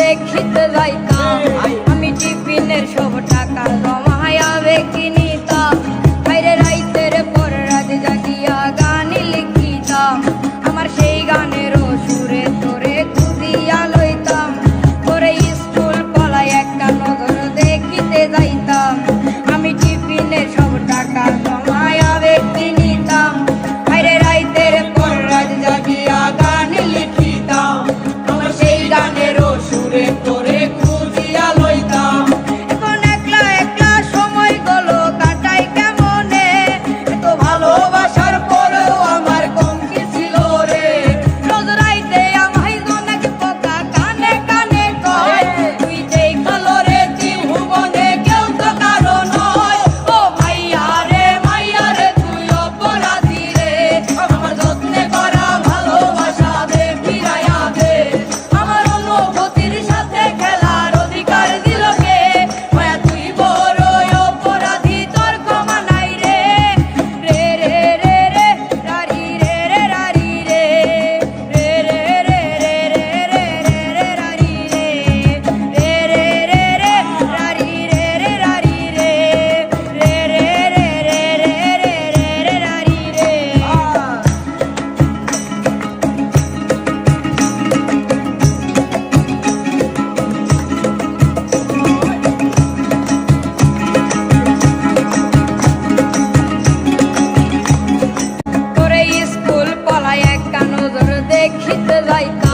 দেখিতে যাইতাম আমি টিফিনের সব টাকা জমায়াবে কিনিতাম বাইরে রাইতের পর রাত জাগিয়া গান লিখিতাম আমার সেই গানেরও সুরে তোরে খুঁজিয়া লইতাম তোরে স্কুল পলাই একটা নজর দেখিতে যাইতাম আমি টিফিনের সব টাকা জমায়াবে কিনিতাম বাইরে রাইতের পর রাত জাগিয়া গান লিখিতাম আমার সেই গানেরও সুরে তোরে খুঁজিয়া লইতাম এখন একলা একলা সময় গেলো কাটাই কেমনে এত ভালোবাসার পরেও আমার কম কি ছিল রে রোজ রাইতে আমায় জনক পোকা কানে কানে কয় তুই যেই কালো রে জীবনে কেউ তো কারো নয় ও মাইয়া রে তুই অপরাধী রে আমার যত্নে করা ভালোবাসা দে ফিরাইয়া দে আমার অনুভূতির সাথে খেলার অধিকার দিল কে মায়া তুই বড় অপরাধী তোর ক্ষমা নাই রে রে রে রে রে রারি রে রে রারি রে রে রে রে রে রে রে রে রারি রে রে রে রে রে রারি রে রে রারি রে রে রে রে রে রে রে রে রারি রে তোরে স্কুল পলাই একটা নজর দেখিতে যাইতাম